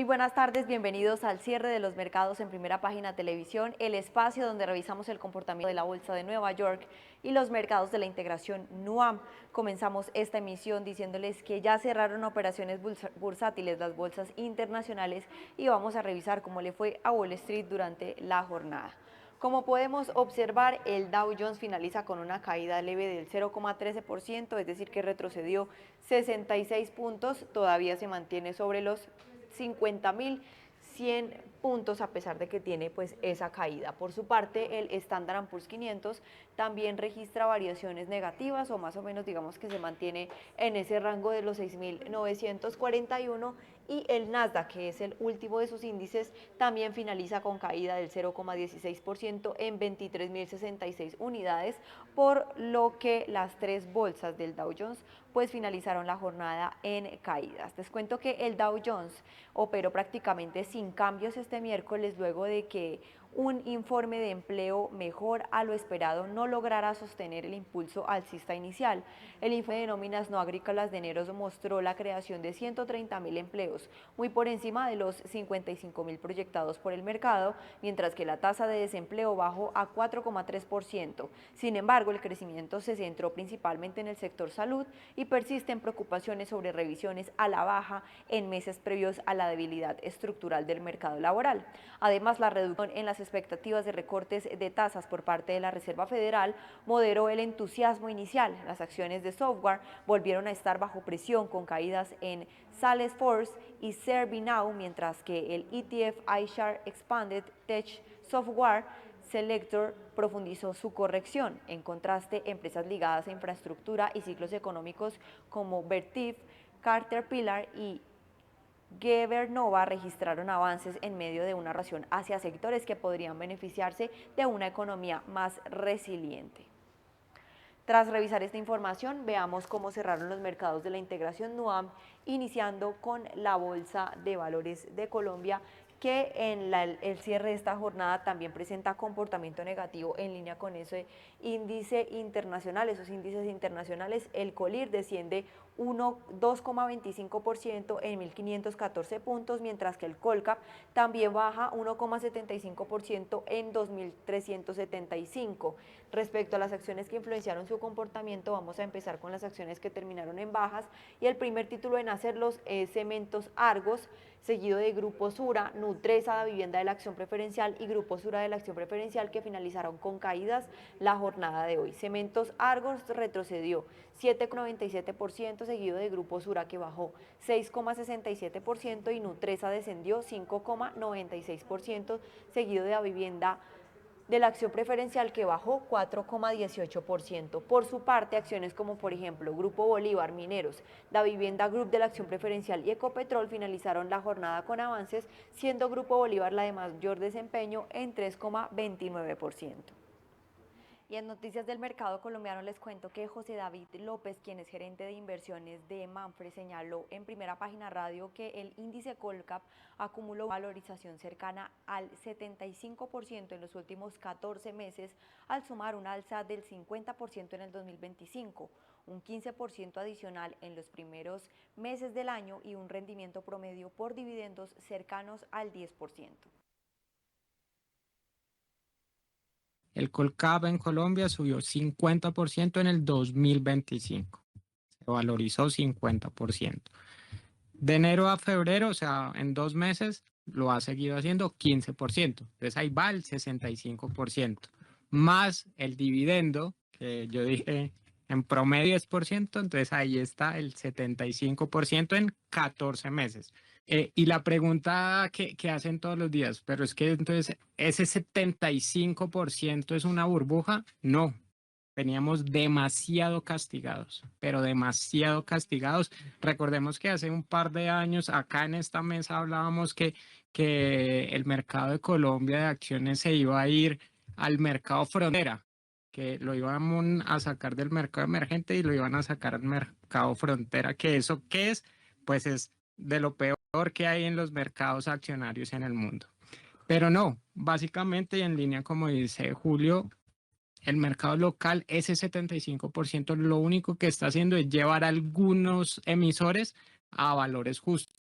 buenas tardes, bienvenidos al cierre de los mercados en Primera Página Televisión, el espacio donde revisamos el comportamiento de la Bolsa de Nueva York y los mercados de la integración NUAM. Comenzamos esta emisión diciéndoles que ya cerraron operaciones bursátiles las bolsas internacionales y vamos a revisar cómo le fue a Wall Street durante la jornada. Como podemos observar, el Dow Jones finaliza con una caída leve del 0,13%, es decir, que retrocedió 66 puntos, todavía se mantiene sobre los 50.100 puntos a pesar de que tiene pues esa caída. Por su parte, el Standard & Poor's 500 también registra variaciones negativas o más o menos digamos que se mantiene en ese rango de los 6.941 y el Nasdaq, que es el último de sus índices, también finaliza con caída del 0,16% en 23.066 unidades, por lo que las tres bolsas del Dow Jones pues finalizaron la jornada en caídas. Les cuento que el Dow Jones operó prácticamente sin cambios este miércoles luego de que un informe de empleo mejor a lo esperado no lograra sostener el impulso alcista inicial. El informe de nóminas no agrícolas de enero mostró la creación de 130.000 empleos, muy por encima de los 55.000 proyectados por el mercado, mientras que la tasa de desempleo bajó a 4,3%. Sin embargo, el crecimiento se centró principalmente en el sector salud y persisten preocupaciones sobre revisiones a la baja en meses previos a la debilidad estructural del mercado laboral. Además, la reducción en las expectativas de recortes de tasas por parte de la Reserva Federal moderó el entusiasmo inicial. Las acciones de software volvieron a estar bajo presión con caídas en Salesforce y ServiceNow, mientras que el ETF iShares Expanded Tech Software Selector profundizó su corrección. En contraste, empresas ligadas a infraestructura y ciclos económicos como Vertiv, Caterpillar y Gebernova registraron avances en medio de una ración hacia sectores que podrían beneficiarse de una economía más resiliente. Tras revisar esta información, veamos cómo cerraron los mercados de la integración NUAM, iniciando con la Bolsa de Valores de Colombia, que en el cierre de esta jornada también presenta comportamiento negativo en línea con ese índice internacional, esos índices internacionales. El Colir desciende 2,25% en 1.514 puntos, mientras que el Colcap también baja 1,75% en 2.375. Respecto a las acciones que influenciaron su comportamiento, vamos a empezar con las acciones que terminaron en bajas y el primer título en hacerlos es Cementos Argos, seguido de Grupo Sura, Nutresa, la vivienda de la acción preferencial y Grupo Sura de la acción preferencial, que finalizaron con caídas la jornada de hoy. Cementos Argos retrocedió 7,97%, seguido de Grupo Sura, que bajó 6,67%, y Nutresa descendió 5,96%, seguido de la vivienda de la acción preferencial, que bajó 4,18%. Por su parte, acciones como por ejemplo Grupo Bolívar, Mineros, Da Vivienda Group de la acción preferencial y Ecopetrol finalizaron la jornada con avances, siendo Grupo Bolívar la de mayor desempeño en 3,29%. Y en noticias del mercado colombiano les cuento que José David López, quien es gerente de inversiones de Manfre, señaló en Primera Página Radio que el índice Colcap acumuló valorización cercana al 75% en los últimos 14 meses, al sumar un alza del 50% en el 2025, un 15% adicional en los primeros meses del año y un rendimiento promedio por dividendos cercanos al 10%. El Colcap en Colombia subió 50% en el 2025. Se valorizó 50%. De enero a febrero, o sea, en 2 meses, lo ha seguido haciendo 15%. Entonces ahí va el 65%. Más el dividendo, que yo dije en promedio 10%, entonces ahí está el 75% en 14 meses. Y la pregunta que hacen todos los días, pero es que entonces ese 75% es una burbuja. No, veníamos demasiado castigados, pero demasiado castigados. Recordemos que hace un par de años acá en esta mesa hablábamos que el mercado de Colombia de acciones se iba a ir al mercado frontera, que lo iban a sacar del mercado emergente y lo iban a sacar al mercado frontera, que eso qué es, pues es de lo peor que hay en los mercados accionarios en el mundo. Pero no, básicamente y en línea como dice Julio, el mercado local, ese 75%, lo único que está haciendo es llevar a algunos emisores a valores justos.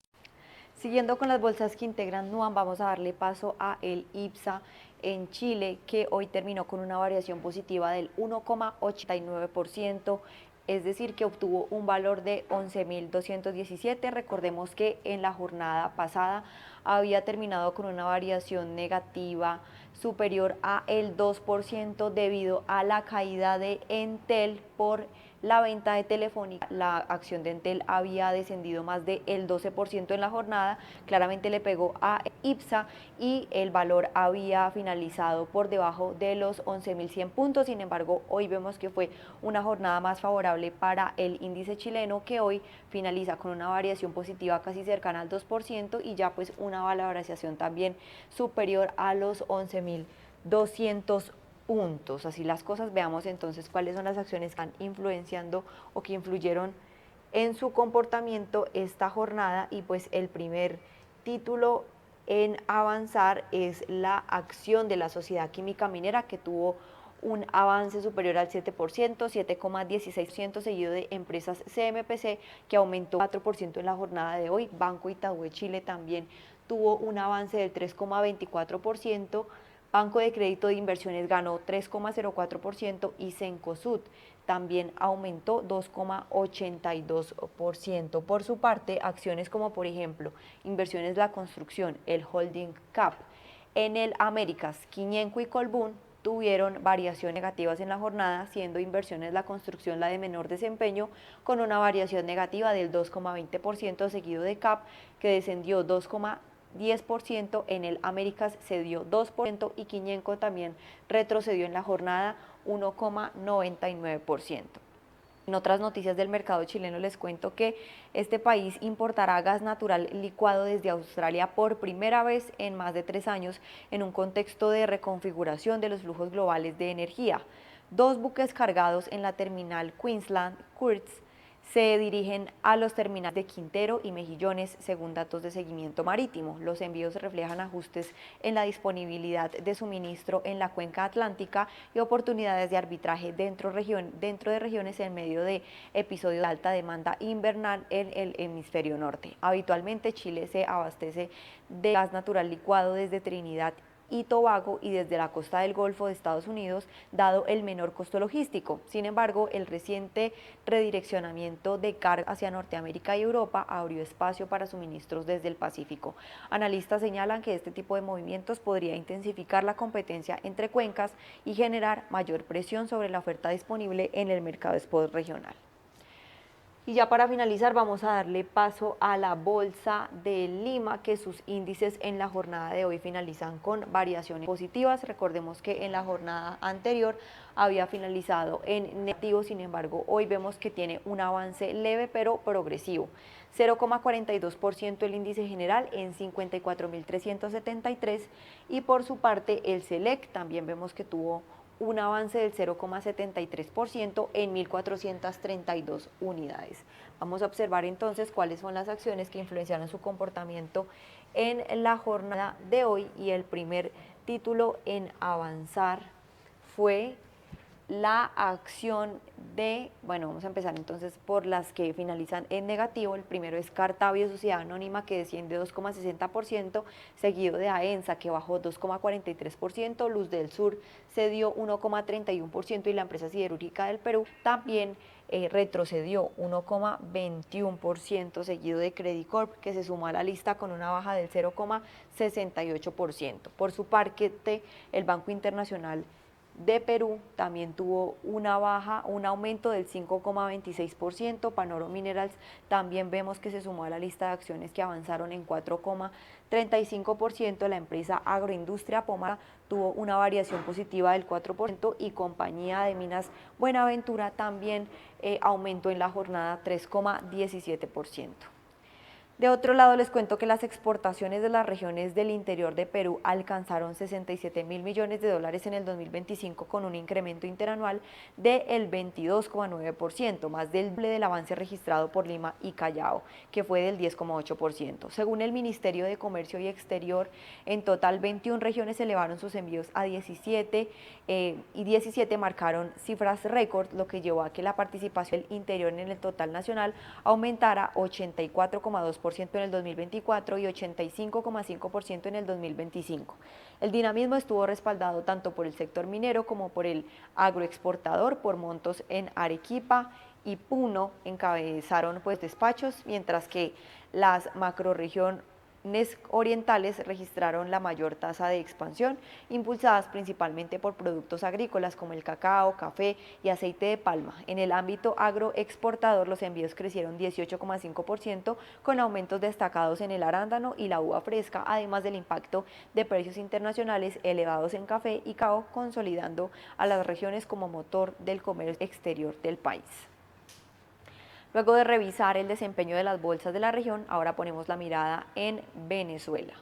Siguiendo con las bolsas que integran NUAM, vamos a darle paso a el IPSA en Chile, que hoy terminó con una variación positiva del 1,89%, es decir, que obtuvo un valor de 11.217. Recordemos que en la jornada pasada había terminado con una variación negativa superior a el 2% debido a la caída de Entel por la venta de Telefónica. La acción de Entel había descendido más del 12% en la jornada, claramente le pegó a IPSA y el valor había finalizado por debajo de los 11.100 puntos. Sin embargo, hoy vemos que fue una jornada más favorable para el índice chileno, que hoy finaliza con una variación positiva casi cercana al 2% y ya pues una valorización también superior a los 11.200 puntos. Así las cosas, veamos entonces cuáles son las acciones que están influenciando o que influyeron en su comportamiento esta jornada. Y pues el primer título en avanzar es la acción de la Sociedad Química Minera, que tuvo un avance superior al 7%, 7,16%, seguido de Empresas CMPC, que aumentó 4% en la jornada de hoy. Banco Itaú de Chile también tuvo un avance del 3,24%, Banco de Crédito de Inversiones ganó 3,04% y Cencosud también aumentó 2,82%. Por su parte, acciones como por ejemplo Inversiones La Construcción, el Holding Cap, Enel Américas, Quiñenco y Colbún tuvieron variaciones negativas en la jornada, siendo Inversiones La Construcción la de menor desempeño, con una variación negativa del 2,20%, seguido de CAP, que descendió 2,10%, Enel Américas cedió 2% y Quiñenco también retrocedió en la jornada 1,99%. En otras noticias del mercado chileno les cuento que este país importará gas natural licuado desde Australia por primera vez en más de 3 años, en un contexto de reconfiguración de los flujos globales de energía. 2 buques cargados en la terminal Queensland Kurtz se dirigen a los terminales de Quintero y Mejillones, según datos de seguimiento marítimo. Los envíos reflejan ajustes en la disponibilidad de suministro en la cuenca atlántica y oportunidades de arbitraje dentro de regiones en medio de episodios de alta demanda invernal en el hemisferio norte. Habitualmente Chile se abastece de gas natural licuado desde Trinidad y Tobago y desde la costa del Golfo de Estados Unidos, dado el menor costo logístico. Sin embargo, el reciente redireccionamiento de carga hacia Norteamérica y Europa abrió espacio para suministros desde el Pacífico. Analistas señalan que este tipo de movimientos podría intensificar la competencia entre cuencas y generar mayor presión sobre la oferta disponible en el mercado spot regional. Y ya para finalizar vamos a darle paso a la Bolsa de Lima, que sus índices en la jornada de hoy finalizan con variaciones positivas. Recordemos que en la jornada anterior había finalizado en negativo, sin embargo hoy vemos que tiene un avance leve pero progresivo. 0,42% el índice general en 54.373 y por su parte el Select también vemos que tuvo un avance del 0,73% en 1.432 unidades. Vamos a observar entonces cuáles son las acciones que influenciaron su comportamiento en la jornada de hoy, y el primer título en avanzar fue la acción de, bueno, vamos a empezar entonces por las que finalizan en negativo. El primero es Cartabio Sociedad Anónima, que desciende 2,60%, seguido de AENSA, que bajó 2,43%, Luz del Sur cedió 1,31% y la empresa siderúrgica del Perú también retrocedió 1,21%, seguido de Credicorp, que se sumó a la lista con una baja del 0,68%. Por su parte, el Banco Internacional de Perú también tuvo una baja, un aumento del 5,26%. Panoro Minerals también vemos que se sumó a la lista de acciones que avanzaron en 4,35%. La empresa Agroindustria Pomar tuvo una variación positiva del 4% y Compañía de Minas Buenaventura también aumentó en la jornada 3,17%. De otro lado, les cuento que las exportaciones de las regiones del interior de Perú alcanzaron 67.000 millones de dólares en el 2025, con un incremento interanual del 22,9%, más del doble del avance registrado por Lima y Callao, que fue del 10,8%. Según el Ministerio de Comercio y Exterior, en total 21 regiones elevaron sus envíos a 17 y 17 marcaron cifras récord, lo que llevó a que la participación del interior en el total nacional aumentara 84,2% 2% en el 2024 y 85,5% en el 2025. El dinamismo estuvo respaldado tanto por el sector minero como por el agroexportador, por montos en Arequipa y Puno encabezaron pues despachos, mientras que las macrorregiones orientales registraron la mayor tasa de expansión, impulsadas principalmente por productos agrícolas como el cacao, café y aceite de palma. En el ámbito agroexportador, los envíos crecieron 18,5% con aumentos destacados en el arándano y la uva fresca, además del impacto de precios internacionales elevados en café y cacao, consolidando a las regiones como motor del comercio exterior del país. Luego de revisar el desempeño de las bolsas de la región, ahora ponemos la mirada en Venezuela.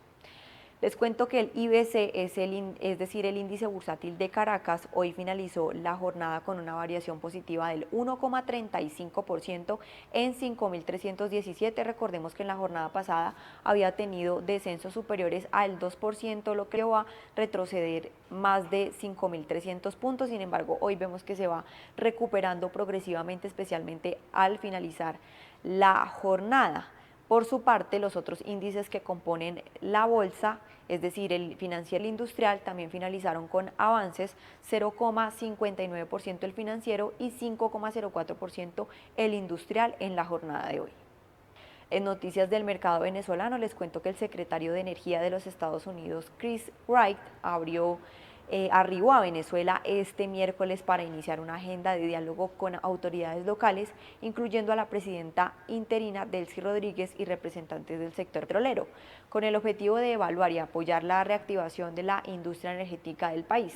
Les cuento que el IBC, es decir, el índice bursátil de Caracas, hoy finalizó la jornada con una variación positiva del 1,35% en 5.317. Recordemos que en la jornada pasada había tenido descensos superiores al 2%, lo que llevó a retroceder más de 5.300 puntos. Sin embargo, hoy vemos que se va recuperando progresivamente, especialmente al finalizar la jornada. Por su parte, los otros índices que componen la bolsa, es decir, el financiero y el industrial, también finalizaron con avances, 0,59% el financiero y 5,04% el industrial en la jornada de hoy. En noticias del mercado venezolano les cuento que el secretario de Energía de los Estados Unidos, Chris Wright, arribó a Venezuela este miércoles para iniciar una agenda de diálogo con autoridades locales, incluyendo a la presidenta interina Delcy Rodríguez y representantes del sector petrolero, con el objetivo de evaluar y apoyar la reactivación de la industria energética del país.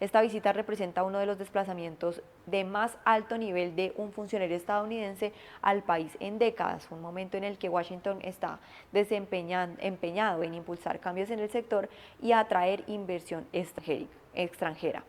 Esta visita representa uno de los desplazamientos de más alto nivel de un funcionario estadounidense al país en décadas, un momento en el que Washington está empeñado en impulsar cambios en el sector y atraer inversión extranjera.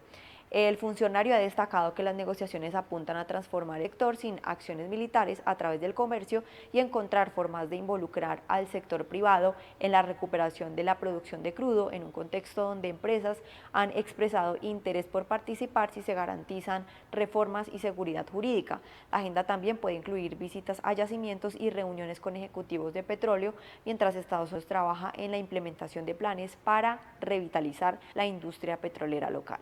El funcionario ha destacado que las negociaciones apuntan a transformar el sector sin acciones militares a través del comercio y encontrar formas de involucrar al sector privado en la recuperación de la producción de crudo en un contexto donde empresas han expresado interés por participar si se garantizan reformas y seguridad jurídica. La agenda también puede incluir visitas a yacimientos y reuniones con ejecutivos de petróleo, mientras Estados Unidos trabaja en la implementación de planes para revitalizar la industria petrolera local.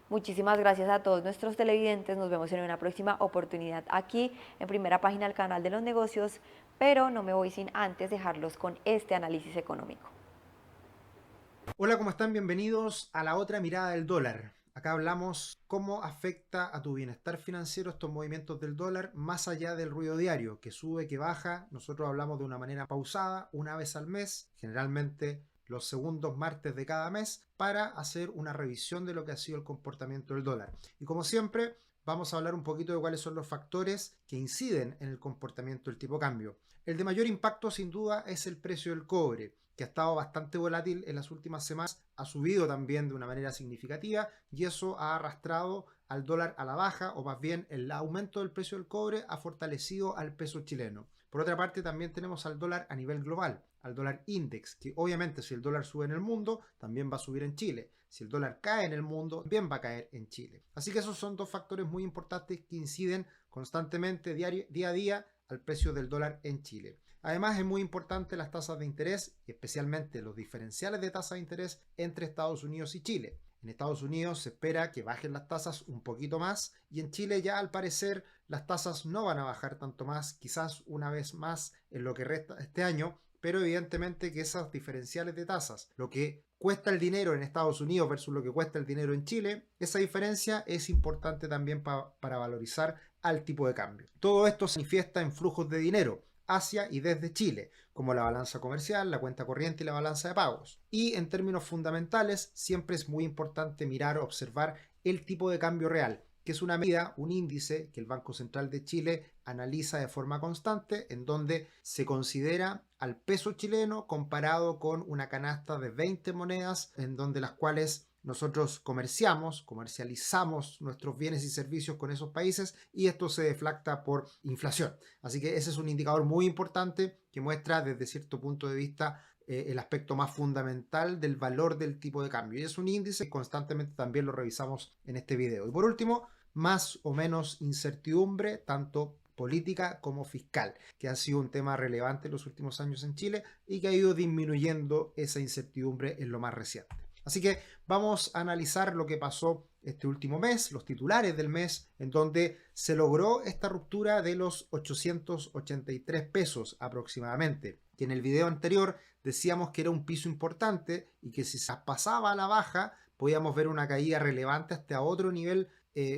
Muchísimas gracias a todos nuestros televidentes, nos vemos en una próxima oportunidad aquí en Primera Página del canal de los negocios, pero no me voy sin antes dejarlos con este análisis económico. Hola, ¿cómo están? Bienvenidos a la otra mirada del dólar. Acá hablamos cómo afecta a tu bienestar financiero estos movimientos del dólar más allá del ruido diario, que sube, que baja. Nosotros hablamos de una manera pausada, una vez al mes, generalmente los segundos martes de cada mes, para hacer una revisión de lo que ha sido el comportamiento del dólar. Y como siempre, vamos a hablar un poquito de cuáles son los factores que inciden en el comportamiento del tipo de cambio. El de mayor impacto, sin duda, es el precio del cobre, que ha estado bastante volátil en las últimas semanas, ha subido también de una manera significativa y eso ha arrastrado al dólar a la baja, o más bien el aumento del precio del cobre ha fortalecido al peso chileno. Por otra parte, también tenemos al dólar a nivel global, al dólar index, que obviamente si el dólar sube en el mundo, también va a subir en Chile. Si el dólar cae en el mundo, también va a caer en Chile. Así que esos son dos factores muy importantes que inciden constantemente día a día al precio del dólar en Chile. Además, es muy importante las tasas de interés y especialmente los diferenciales de tasa de interés entre Estados Unidos y Chile. En Estados Unidos se espera que bajen las tasas un poquito más y en Chile ya al parecer las tasas no van a bajar tanto más, quizás una vez más en lo que resta este año, pero evidentemente que esas diferenciales de tasas, lo que cuesta el dinero en Estados Unidos versus lo que cuesta el dinero en Chile, esa diferencia es importante también para valorizar al tipo de cambio. Todo esto se manifiesta en flujos de dinero hacia y desde Chile, como la balanza comercial, la cuenta corriente y la balanza de pagos. Y en términos fundamentales, siempre es muy importante mirar o observar el tipo de cambio real, que es una medida, un índice que el Banco Central de Chile analiza de forma constante, en donde se considera al peso chileno comparado con una canasta de 20 monedas, en donde las cuales nosotros comercializamos nuestros bienes y servicios con esos países y esto se deflacta por inflación. Así que ese es un indicador muy importante que muestra desde cierto punto de vista el aspecto más fundamental del valor del tipo de cambio. Y es un índice que constantemente también lo revisamos en este video. Y por último, más o menos incertidumbre, tanto política como fiscal, que ha sido un tema relevante en los últimos años en Chile y que ha ido disminuyendo esa incertidumbre en lo más reciente. Así que vamos a analizar lo que pasó este último mes, los titulares del mes, en donde se logró esta ruptura de los 883 pesos aproximadamente, que en el video anterior decíamos que era un piso importante y que si se pasaba a la baja podíamos ver una caída relevante hasta otro nivel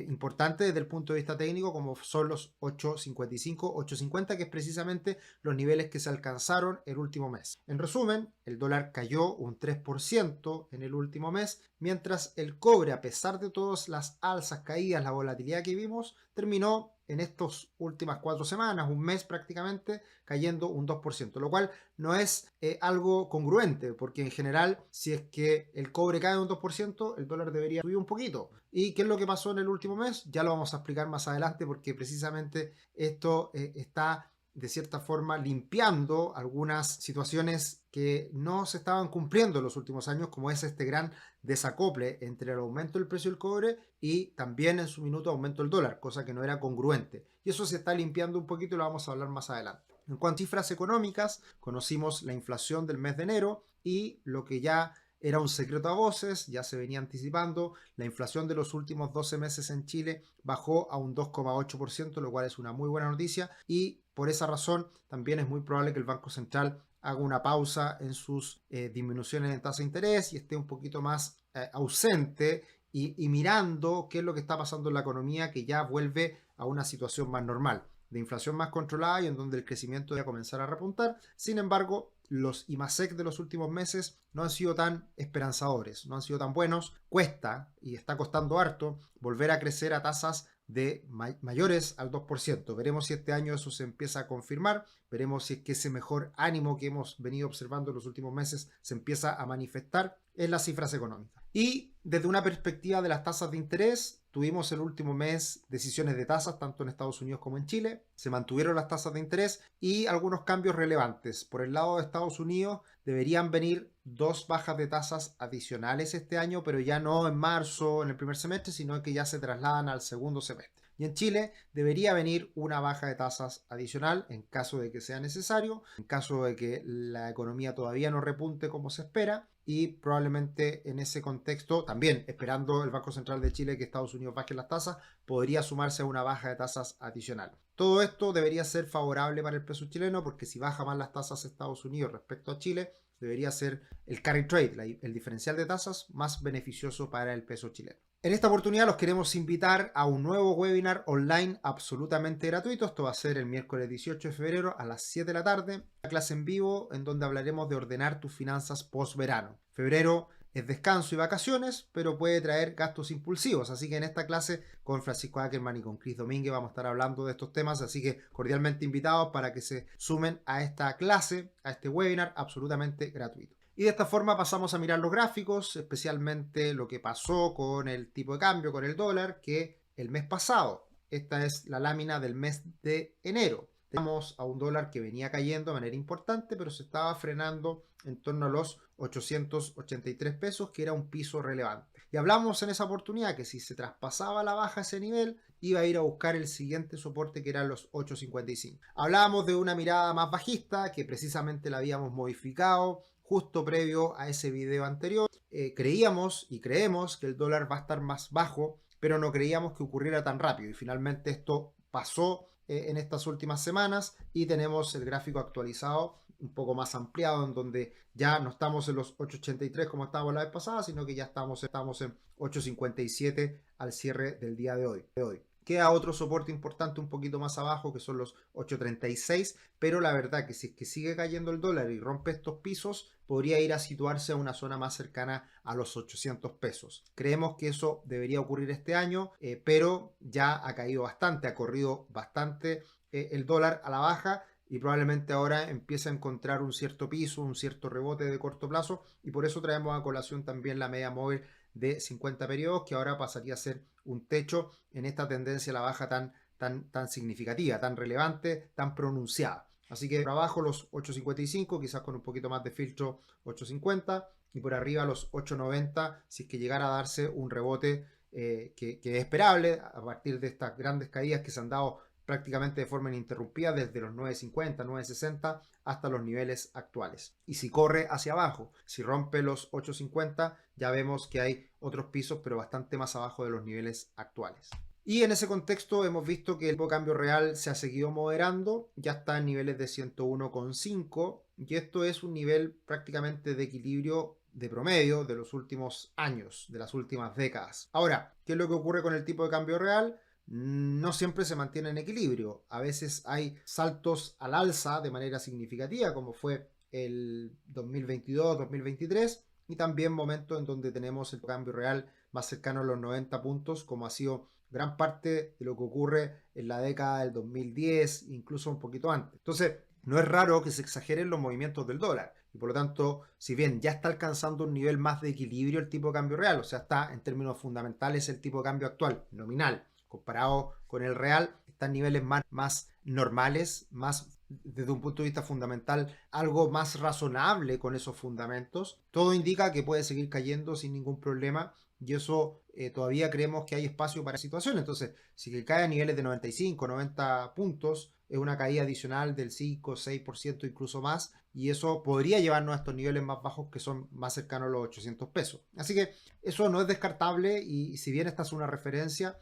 importante desde el punto de vista técnico, como son los 8.55, 8.50, que es precisamente los niveles que se alcanzaron el último mes. En resumen, el dólar cayó un 3% en el último mes, mientras el cobre, a pesar de todas las alzas, caídas, la volatilidad que vimos, terminó en estas últimas 4 semanas, un mes prácticamente, cayendo un 2%, lo cual no es algo congruente, porque en general, si es que el cobre cae un 2%, el dólar debería subir un poquito. ¿Y qué es lo que pasó en el último mes? Ya lo vamos a explicar más adelante, porque precisamente esto está de cierta forma limpiando algunas situaciones que no se estaban cumpliendo en los últimos años, como es este gran desacople entre el aumento del precio del cobre y también en su minuto aumento del dólar, cosa que no era congruente. Y eso se está limpiando un poquito y lo vamos a hablar más adelante. En cuanto a cifras económicas, conocimos la inflación del mes de enero y lo que ya era un secreto a voces, ya se venía anticipando, la inflación de los últimos 12 meses en Chile bajó a un 2,8%, lo cual es una muy buena noticia, y por esa razón también es muy probable que el Banco Central haga una pausa en sus disminuciones de tasa de interés y esté un poquito más ausente y mirando qué es lo que está pasando en la economía, que ya vuelve a una situación más normal, de inflación más controlada y en donde el crecimiento va a comenzar a repuntar. Sin embargo, los IMASEC de los últimos meses no han sido tan esperanzadores, no han sido tan buenos. Cuesta y está costando harto volver a crecer a tasas de mayores al 2%. Veremos si este año eso se empieza a confirmar, veremos si es que ese mejor ánimo que hemos venido observando en los últimos meses se empieza a manifestar en las cifras económicas. Y desde una perspectiva de las tasas de interés, tuvimos el último mes decisiones de tasas tanto en Estados Unidos como en Chile, se mantuvieron las tasas de interés y algunos cambios relevantes. Por el lado de Estados Unidos deberían venir 2 bajas de tasas adicionales este año, pero ya no en marzo, en el primer semestre, sino que ya se trasladan al segundo semestre. Y en Chile debería venir una baja de tasas adicional en caso de que sea necesario, en caso de que la economía todavía no repunte como se espera, y probablemente en ese contexto, también esperando el Banco Central de Chile que Estados Unidos baje las tasas, podría sumarse a una baja de tasas adicional. Todo esto debería ser favorable para el peso chileno, porque si baja más las tasas de Estados Unidos respecto a Chile, debería ser el carry trade, el diferencial de tasas, más beneficioso para el peso chileno. En esta oportunidad los queremos invitar a un nuevo webinar online absolutamente gratuito. Esto va a ser el miércoles 18 de febrero a las 7 de la tarde. Una clase en vivo en donde hablaremos de ordenar tus finanzas post verano. Febrero es descanso y vacaciones, pero puede traer gastos impulsivos. Así que en esta clase con Francisco Ackerman y con Cris Domínguez vamos a estar hablando de estos temas. Así que cordialmente invitados para que se sumen a esta clase, a este webinar absolutamente gratuito. Y de esta forma pasamos a mirar los gráficos, especialmente lo que pasó con el tipo de cambio, con el dólar, que el mes pasado. Esta es la lámina del mes de enero. Tenemos a un dólar que venía cayendo de manera importante, pero se estaba frenando en torno a los 883 pesos, que era un piso relevante. Y hablamos en esa oportunidad que si se traspasaba a la baja ese nivel, iba a ir a buscar el siguiente soporte, que eran los 8.55. Hablábamos de una mirada más bajista, que precisamente la habíamos modificado justo previo a ese video anterior. Creíamos y creemos que el dólar va a estar más bajo, pero no creíamos que ocurriera tan rápido. Y finalmente esto pasó en estas últimas semanas y tenemos el gráfico actualizado un poco más ampliado, en donde ya no estamos en los 8.83 como estábamos la vez pasada, sino que ya estamos en 8.57 al cierre del día de hoy. Queda otro soporte importante un poquito más abajo, que son los 8.36, pero la verdad que si es que sigue cayendo el dólar y rompe estos pisos, podría ir a situarse a una zona más cercana a los 800 pesos. Creemos que eso debería ocurrir este año, pero ya ha caído bastante, ha corrido bastante el dólar a la baja, y probablemente ahora empiece a encontrar un cierto piso, un cierto rebote de corto plazo, y por eso traemos a colación también la media móvil de 50 periodos, que ahora pasaría a ser un techo en esta tendencia a la baja tan significativa, tan relevante, tan pronunciada. Así que por abajo los 8.55, quizás con un poquito más de filtro 8.50, y por arriba los 8.90, si es que llegara a darse un rebote que es esperable a partir de estas grandes caídas que se han dado prácticamente de forma ininterrumpida desde los 9.50, 9.60 hasta los niveles actuales. Y si corre hacia abajo, si rompe los 8.50, ya vemos que hay otros pisos, pero bastante más abajo de los niveles actuales. Y en ese contexto hemos visto que el tipo de cambio real se ha seguido moderando, ya está en niveles de 101,5 y esto es un nivel prácticamente de equilibrio de promedio de los últimos años, de las últimas décadas. Ahora, ¿qué es lo que ocurre con el tipo de cambio real? No siempre se mantiene en equilibrio. A veces hay saltos al alza de manera significativa, como fue el 2022-2023, y también momentos en donde tenemos el cambio real más cercano a los 90 puntos, como ha sido gran parte de lo que ocurre en la década del 2010, incluso un poquito antes. Entonces, no es raro que se exageren los movimientos del dólar. Y por lo tanto, si bien ya está alcanzando un nivel más de equilibrio el tipo de cambio real, o sea, está en términos fundamentales el tipo de cambio actual, nominal, comparado con el real, está en niveles más normales, más desde un punto de vista fundamental, algo más razonable con esos fundamentos. Todo indica que puede seguir cayendo sin ningún problema y eso todavía creemos que hay espacio para situaciones. Entonces, si cae a niveles de 95, 90 puntos, es una caída adicional del 5, 6%, incluso más, y eso podría llevarnos a estos niveles más bajos que son más cercanos a los 800 pesos. Así que eso no es descartable y si bien esta es una referencia,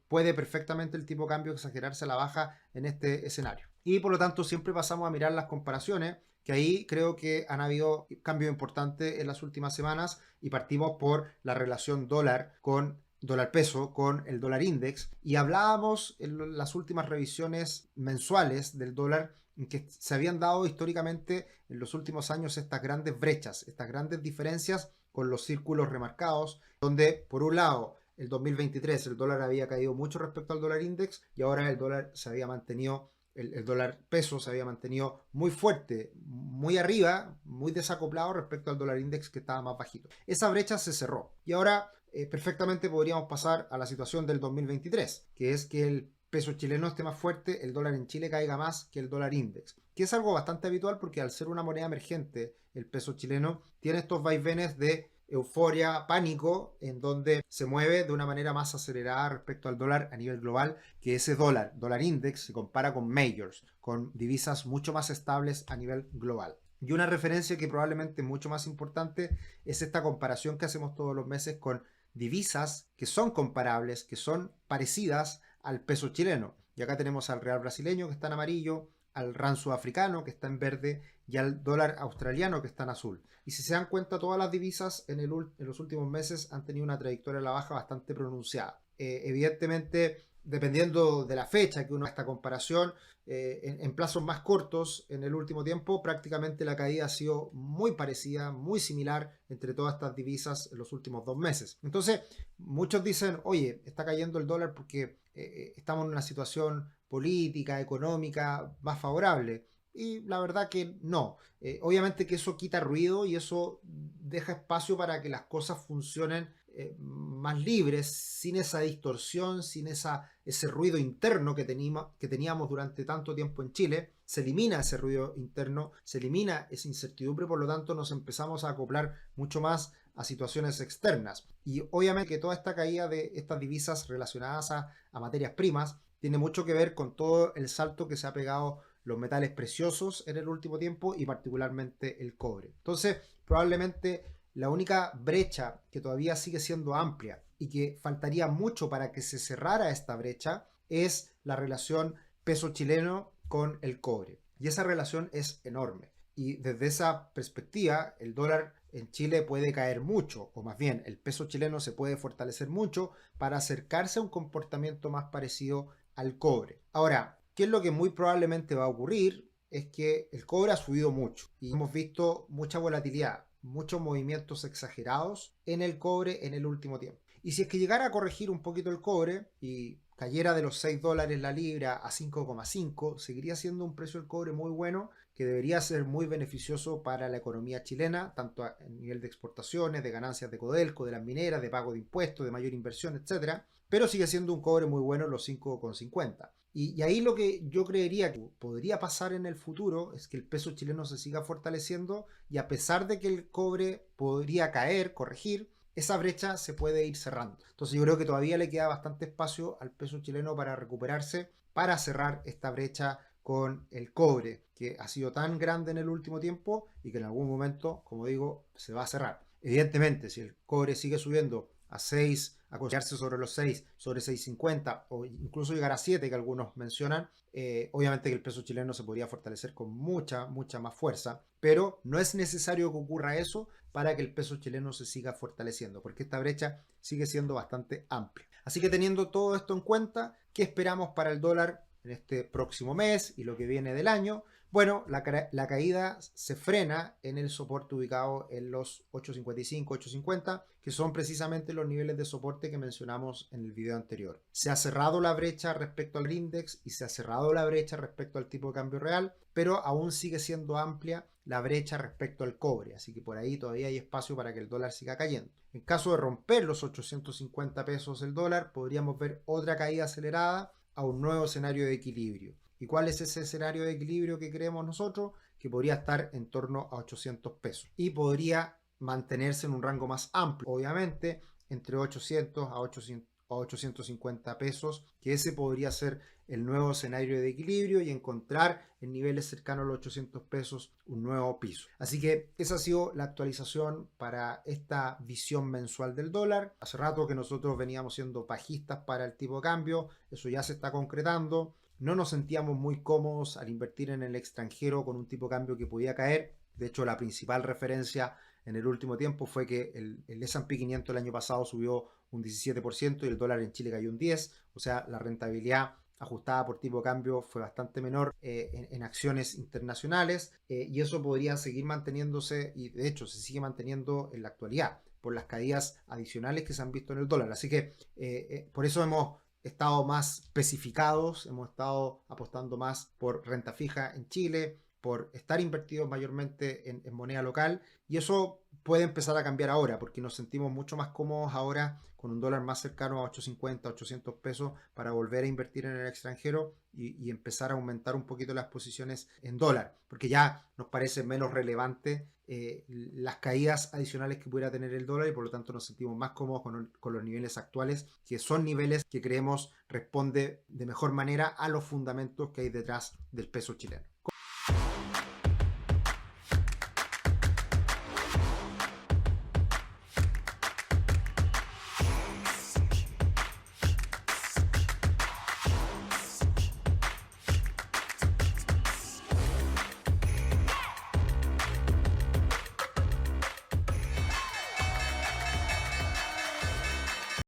puede perfectamente el tipo de cambio exagerarse a la baja en este escenario. Y por lo tanto siempre pasamos a mirar las comparaciones, que ahí creo que han habido cambios importantes en las últimas semanas y partimos por la relación dólar peso con el dólar index y hablábamos en las últimas revisiones mensuales del dólar en que se habían dado históricamente en los últimos años estas grandes brechas, estas grandes diferencias con los círculos remarcados, donde por un lado el 2023 el dólar había caído mucho respecto al dólar index y ahora el dólar se había mantenido, el dólar peso se había mantenido muy fuerte, muy arriba, muy desacoplado respecto al dólar index que estaba más bajito. Esa brecha se cerró y ahora perfectamente podríamos pasar a la situación del 2023, que es que el peso chileno esté más fuerte, el dólar en Chile caiga más que el dólar index, que es algo bastante habitual porque al ser una moneda emergente, el peso chileno tiene estos vaivenes de euforia, pánico, en donde se mueve de una manera más acelerada respecto al dólar a nivel global, que ese dólar index se compara con majors, con divisas mucho más estables a nivel global. Y una referencia que probablemente es mucho más importante es esta comparación que hacemos todos los meses con divisas que son comparables, que son parecidas al peso chileno. Y acá tenemos al real brasileño que está en amarillo, al rand sudafricano que está en verde y al dólar australiano que está en azul. Y si se dan cuenta, todas las divisas en los últimos meses han tenido una trayectoria a la baja bastante pronunciada. Evidentemente, dependiendo de la fecha que uno haga esta comparación, en plazos más cortos en el último tiempo, prácticamente la caída ha sido muy parecida, muy similar entre todas estas divisas en los últimos 2 meses. Entonces, muchos dicen, oye, está cayendo el dólar porque estamos en una situación política, económica más favorable. Y la verdad que no. Obviamente que eso quita ruido y eso deja espacio para que las cosas funcionen más libres, sin esa distorsión, sin ese ruido interno que teníamos durante tanto tiempo en Chile. Se elimina ese ruido interno, se elimina esa incertidumbre, por lo tanto nos empezamos a acoplar mucho más a situaciones externas. Y obviamente que toda esta caída de estas divisas relacionadas a materias primas tiene mucho que ver con todo el salto que se ha pegado los metales preciosos en el último tiempo y particularmente el cobre. Entonces, probablemente la única brecha que todavía sigue siendo amplia y que faltaría mucho para que se cerrara esta brecha es la relación peso chileno con el cobre. Y esa relación es enorme. Y desde esa perspectiva, el dólar en Chile puede caer mucho, o más bien el peso chileno se puede fortalecer mucho para acercarse a un comportamiento más parecido al cobre. Ahora, ¿qué es lo que muy probablemente va a ocurrir? Es que el cobre ha subido mucho y hemos visto mucha volatilidad, muchos movimientos exagerados en el cobre en el último tiempo. Y si es que llegara a corregir un poquito el cobre y cayera de los $6 la libra a 5,5, seguiría siendo un precio del cobre muy bueno que debería ser muy beneficioso para la economía chilena, tanto a nivel de exportaciones, de ganancias de Codelco, de las mineras, de pago de impuestos, de mayor inversión, etc. Pero sigue siendo un cobre muy bueno en los 5,50. Y ahí lo que yo creería que podría pasar en el futuro es que el peso chileno se siga fortaleciendo y a pesar de que el cobre podría caer, corregir, esa brecha se puede ir cerrando. Entonces yo creo que todavía le queda bastante espacio al peso chileno para recuperarse, para cerrar esta brecha con el cobre, que ha sido tan grande en el último tiempo y que en algún momento, como digo, se va a cerrar. Evidentemente, si el cobre sigue subiendo a 6, a costarse sobre los 6, sobre 6,50 o incluso llegar a 7, que algunos mencionan, obviamente que el peso chileno se podría fortalecer con mucha más fuerza, pero no es necesario que ocurra eso para que el peso chileno se siga fortaleciendo, porque esta brecha sigue siendo bastante amplia. Así que teniendo todo esto en cuenta, ¿qué esperamos para el dólar en este próximo mes y lo que viene del año? Bueno, la caída se frena en el soporte ubicado en los 8.55, 8.50, que son precisamente los niveles de soporte que mencionamos en el video anterior. Se ha cerrado la brecha respecto al index y se ha cerrado la brecha respecto al tipo de cambio real, pero aún sigue siendo amplia la brecha respecto al cobre, así que por ahí todavía hay espacio para que el dólar siga cayendo. En caso de romper los 850 pesos el dólar, podríamos ver otra caída acelerada a un nuevo escenario de equilibrio. ¿Y cuál es ese escenario de equilibrio que creemos nosotros? Que podría estar en torno a 800 pesos y podría mantenerse en un rango más amplio, obviamente entre 800 a 850 pesos, que ese podría ser el nuevo escenario de equilibrio y encontrar en niveles cercanos a los 800 pesos un nuevo piso. Así que esa ha sido la actualización para esta visión mensual del dólar. Hace rato que nosotros veníamos siendo bajistas para el tipo de cambio, eso ya se está concretando. No nos sentíamos muy cómodos al invertir en el extranjero con un tipo de cambio que podía caer. De hecho, la principal referencia en el último tiempo fue que el S&P 500 el año pasado subió un 17% y el dólar en Chile cayó un 10%. O sea, la rentabilidad ajustada por tipo de cambio fue bastante menor en acciones internacionales y eso podría seguir manteniéndose y de hecho se sigue manteniendo en la actualidad por las caídas adicionales que se han visto en el dólar. Así que por eso hemos estado más especificados, hemos estado apostando más por renta fija en Chile, por estar invertidos mayormente en moneda local y eso puede empezar a cambiar ahora porque nos sentimos mucho más cómodos ahora con un dólar más cercano a 850, 800 pesos para volver a invertir en el extranjero y empezar a aumentar un poquito las posiciones en dólar porque ya nos parece menos relevante las caídas adicionales que pudiera tener el dólar y por lo tanto nos sentimos más cómodos con los niveles actuales, que son niveles que creemos responde de mejor manera a los fundamentos que hay detrás del peso chileno.